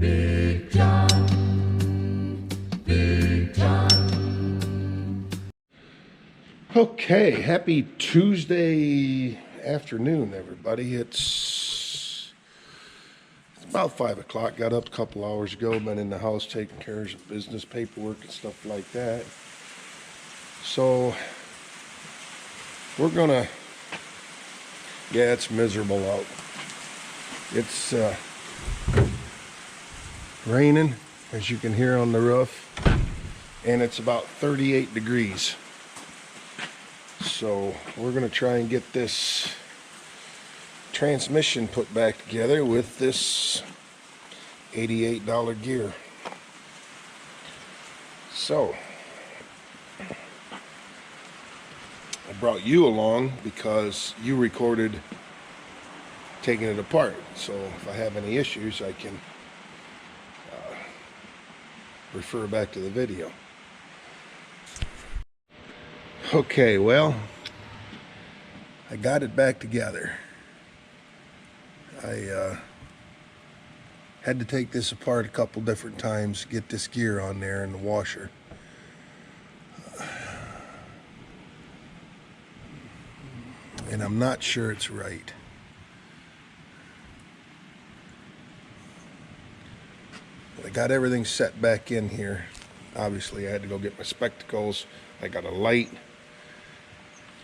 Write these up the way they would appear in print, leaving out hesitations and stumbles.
Big John, Big John. Okay, happy Tuesday afternoon, everybody. It's about 5 o'clock. Got up a couple hours ago. Been in the house taking care of some business paperwork and stuff like that. So we're gonna. Yeah, it's miserable out. It's raining, as you can hear on the roof, and it's about 38 degrees. So we're going to try and get this transmission put back together with this $88 gear. So I brought you along because you recorded taking it apart. So if I have any issues, I can refer back to the video. Okay, well, I got it back together. I had to take this apart a couple different times, get this gear on there in the washer. And I'm not sure it's right. I got everything set back in here. Obviously, I had to go get my spectacles. I got a light,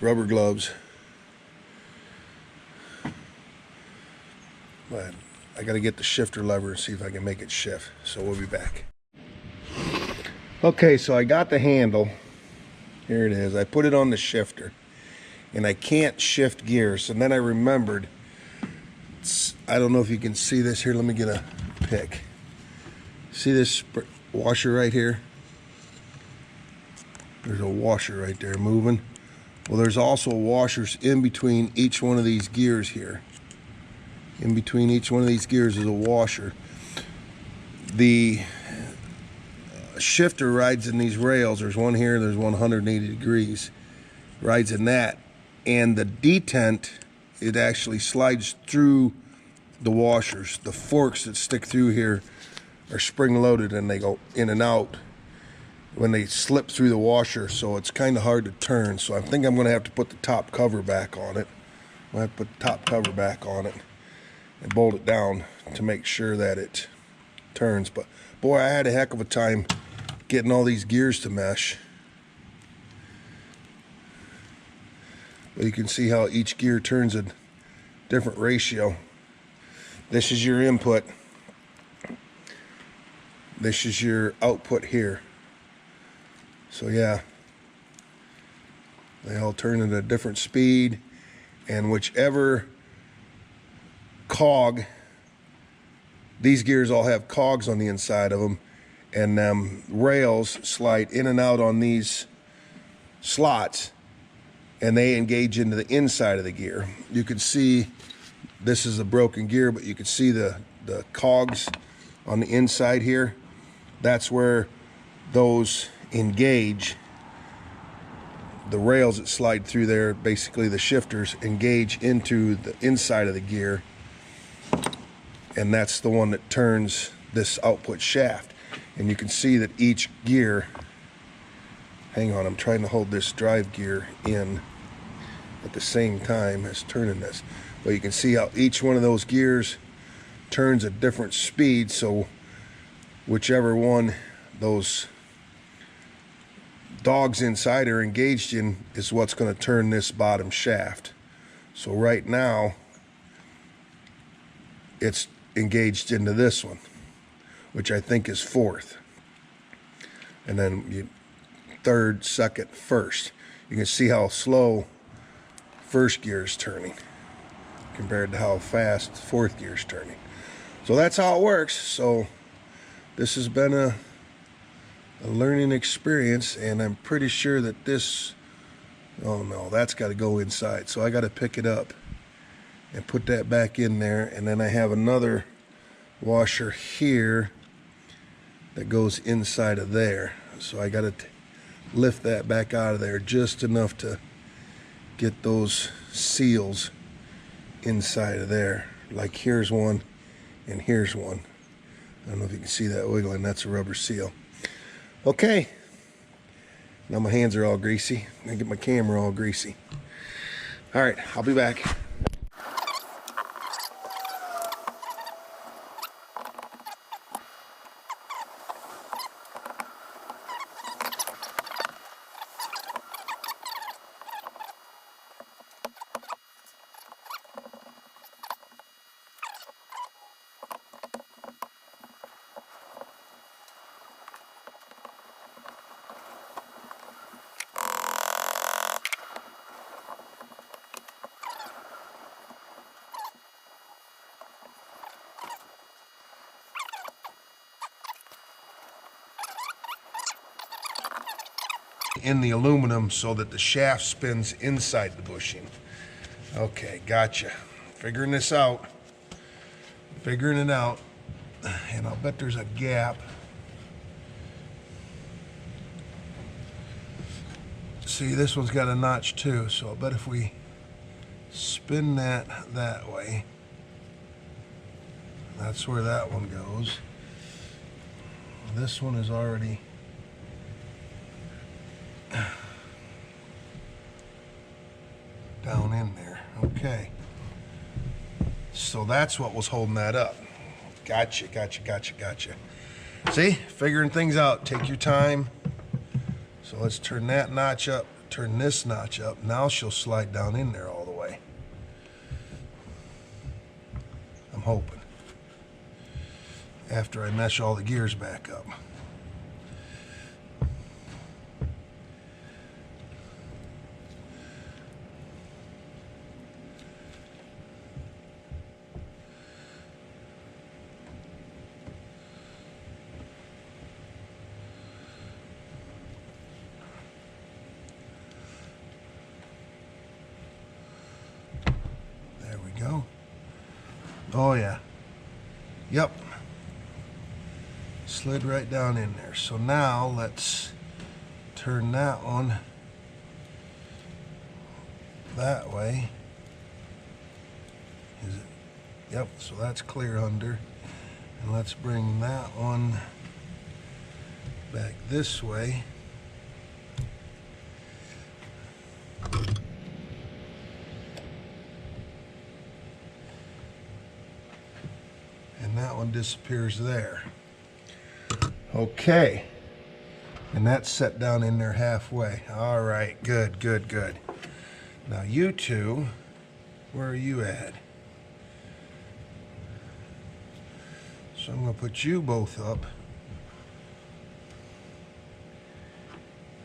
rubber gloves. But I got to get the shifter lever and see if I can make it shift. So we'll be back. Okay, so I got the handle. Here it is. I put it on the shifter. And I can't shift gears. And then I remembered, I don't know if you can see this here. Let me get a pick. See this washer right here? There's a washer right there moving. Well, there's also washers in between each one of these gears here. In between each one of these gears is a washer. The shifter rides in these rails. There's one here, there's 180 degrees. Rides in that. And the detent, it actually slides through the washers. The forks that stick through here are spring loaded and they go in and out when they slip through the washer, so it's kind of hard to turn. So I think I'm going to have to put the top cover back on it. I'm going to have to put the top cover back on it and bolt it down to make sure that it turns. But boy, I had a heck of a time getting all these gears to mesh. But you can see how each gear turns a different ratio. This is your input. This is your output here. So yeah, they all turn at a different speed, and whichever cog, these gears all have cogs on the inside of them, and rails slide in and out on these slots, and they engage into the inside of the gear. You can see this is a broken gear, but you can see the cogs on the inside here. That's where those engage. The rails that slide through there, basically the shifters, engage into the inside of the gear, and that's the one that turns this output shaft. And you can see that each gear, hang on, I'm trying to hold this drive gear in at the same time as turning this, but you can see how each one of those gears turns at different speeds. So whichever one those dogs inside are engaged in is what's going to turn this bottom shaft. So right now it's engaged into this one, which I think is fourth, and then third, second, first. You can see how slow first gear is turning compared to how fast fourth gear is turning. So that's how it works. So this has been a learning experience, and I'm pretty sure that this, oh no, that's got to go inside. So I got to pick it up and put that back in there, and then I have another washer here that goes inside of there. So I got to lift that back out of there just enough to get those seals inside of there. Like here's one and here's one. I don't know if you can see that wiggling. That's a rubber seal. Okay. Now my hands are all greasy. I'm gonna get my camera all greasy. All right, I'll be back. In the aluminum so that the shaft spins inside the bushing. Okay, gotcha. Figuring this out. Figuring it out. And I'll bet there's a gap. See, this one's got a notch too, so I'll bet if we spin that way, that's where that one goes. This one is already down in there. Okay. So that's what was holding that up. Gotcha, gotcha, gotcha, gotcha. See, figuring things out. Take your time. So let's turn that notch up, turn this notch up. Now she'll slide down in there all the way. I'm hoping. After I mesh all the gears back up. Go. Oh yeah. Yep. Slid right down in there. So now let's turn that one that way. Is it? Yep. So that's clear under. And let's bring that one back this way. That one disappears there. Okay. And that's set down in there halfway. All right, good, good, good. Now you two, where are you at? So I'm gonna put you both up.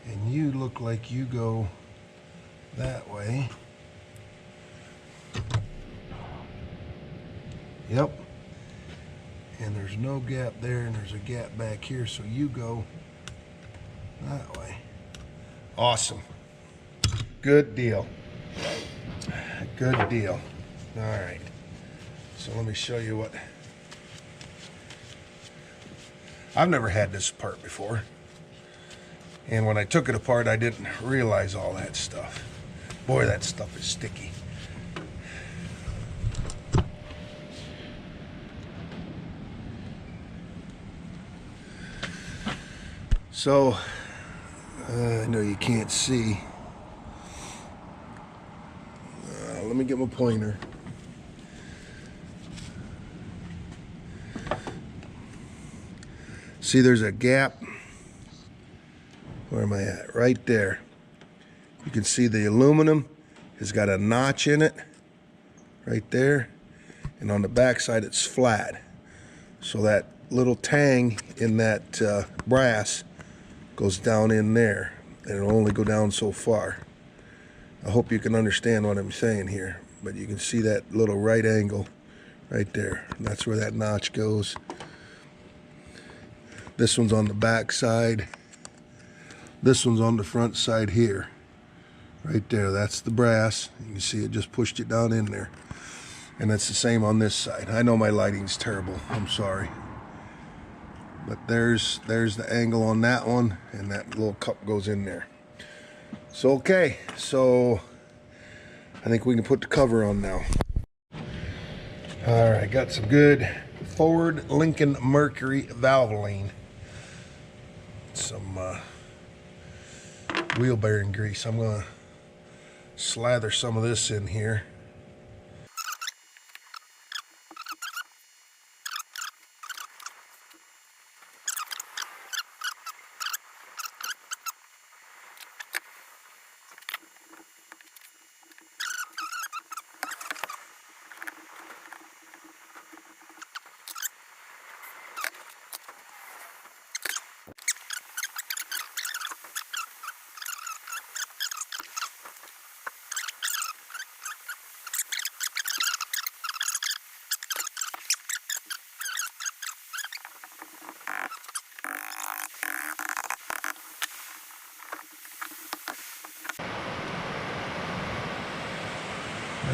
And you look like you go that way. Yep. And there's no gap there, and there's a gap back here, so you go that way. Awesome. Good deal. Good deal. All right. So let me show you what... I've never had this apart before. And when I took it apart, I didn't realize all that stuff. Boy, that stuff is sticky. So, I know you can't see. Let me get my pointer. See, there's a gap. Where am I at? Right there. You can see the aluminum has got a notch in it. Right there. And on the back side, it's flat. So that little tang in that brass goes down in there, and it'll only go down so far. I hope you can understand what I'm saying here, but you can see that little right angle right there. That's where that notch goes. This one's on the back side. This one's on the front side here. Right there, that's the brass. You can see it just pushed it down in there. And that's the same on this side. I know my lighting's terrible, I'm sorry. But there's the angle on that one, and that little cup goes in there. So okay, so I think we can put the cover on now. All right, got some good Ford Lincoln Mercury Valvoline. Some wheel bearing grease. I'm going to slather some of this in here.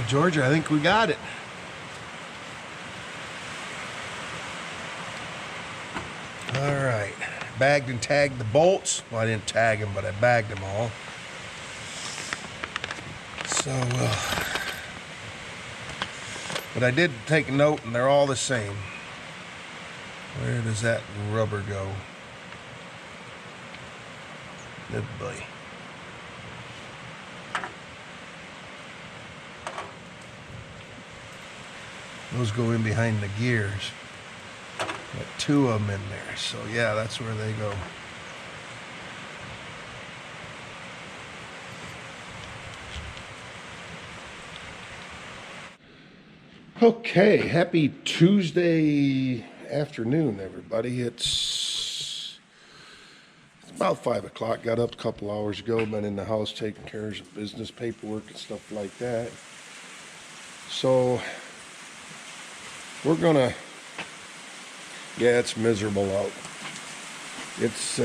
Georgia, I think we got it. All right, bagged and tagged the bolts. Well, I didn't tag them, but I bagged them all. So, but I did take a note, and they're all the same. Where does that rubber go? Good boy. Those go in behind the gears. Got two of them in there. So yeah, that's where they go. Okay, happy Tuesday afternoon, everybody. It's about 5 o'clock. Got up a couple hours ago. Been in the house taking care of some business paperwork and stuff like that. So we're gonna, yeah, it's miserable out. It's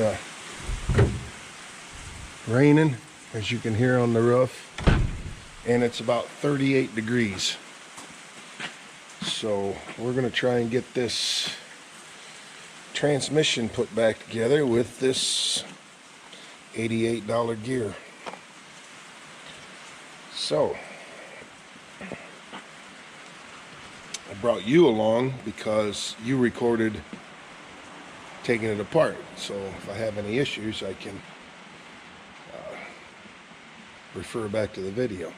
raining, as you can hear on the roof, and it's about 38 degrees. So we're gonna try and get this transmission put back together with this $88 gear. So I brought you along because you recorded taking it apart. So if I have any issues, I can refer back to the video.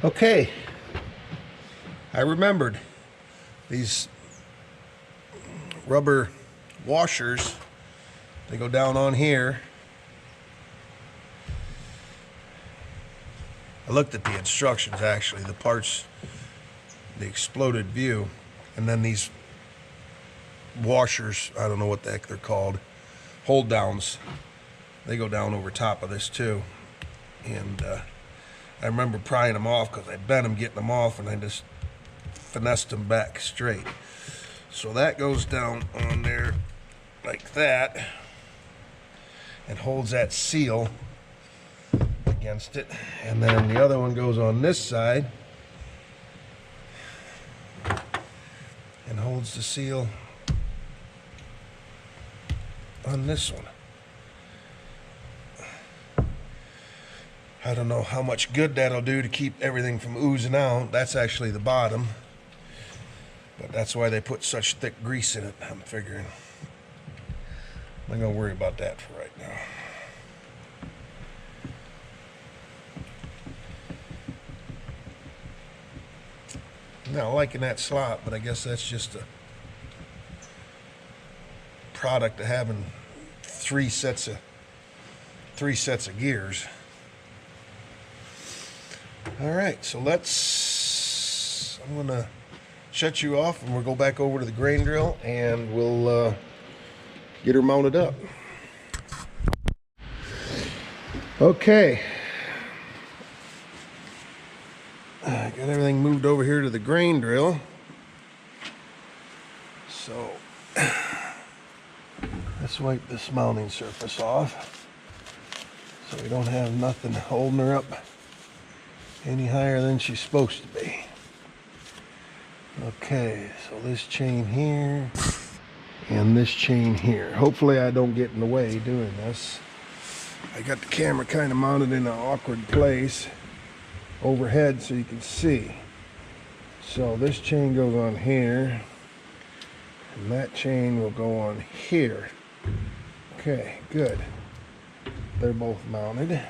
Okay, I remembered these rubber washers. They go down on here. I looked at the instructions, actually, the parts, the exploded view, and then these washers, I don't know what the heck they're called, hold downs, they go down over top of this too. And I remember prying them off because I bent them getting them off, and I just finessed them back straight. So that goes down on there like that and holds that seal against it. And then the other one goes on this side and holds the seal on this one. I don't know how much good that'll do to keep everything from oozing out. That's actually the bottom, but that's why they put such thick grease in it, I'm figuring. I'm not gonna worry about that for right now. Not liking that slot, but I guess that's just a product of having 3 sets of 3 sets of gears. All right, so I'm gonna shut you off and we'll go back over to the grain drill and we'll get her mounted up. Okay. I got everything moved over here to the grain drill. So let's wipe this mounting surface off so we don't have nothing holding her up any higher than she's supposed to be. Okay, so this chain here and this chain here. Hopefully I don't get in the way doing this. I got the camera kind of mounted in an awkward place overhead so you can see. So this chain goes on here and that chain will go on here. Okay, good. They're both mounted.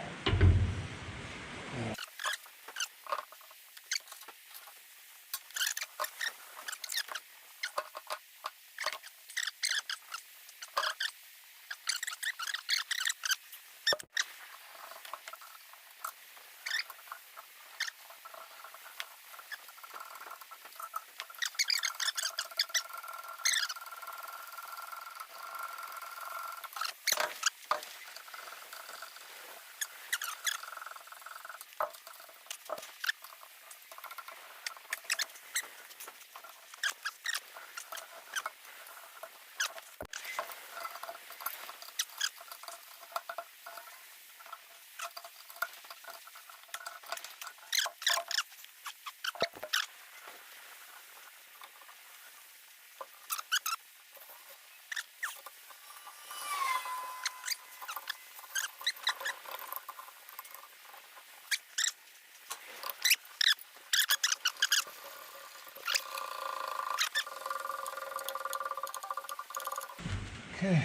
Okay.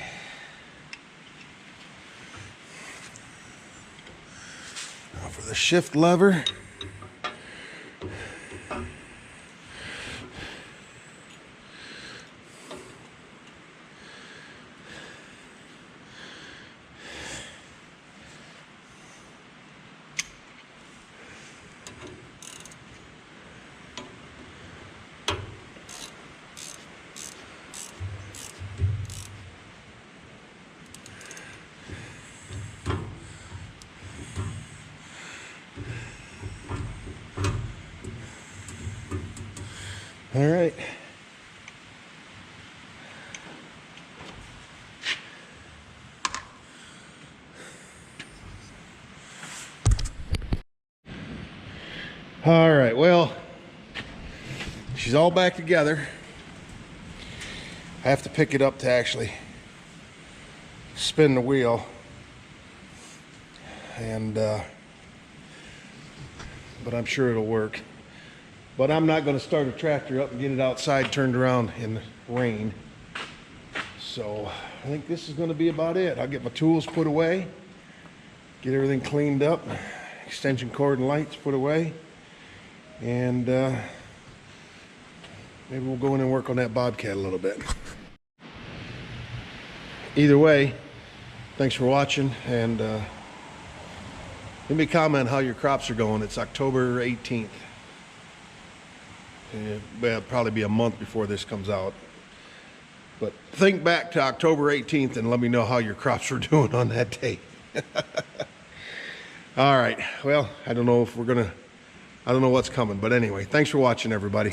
Now for the shift lever. All right. All right, well, she's all back together. I have to pick it up to actually spin the wheel. And, but I'm sure it'll work. But I'm not going to start a tractor up and get it outside turned around in the rain. So I think this is going to be about it. I'll get my tools put away, get everything cleaned up, extension cord and lights put away, and maybe we'll go in and work on that Bobcat a little bit. Either way, thanks for watching, and let me comment how your crops are going. It's October 18th. Well, it'll probably be a month before this comes out. But think back to October 18th and let me know how your crops were doing on that day. All right. Well, I don't know if I don't know what's coming. But anyway, thanks for watching, everybody.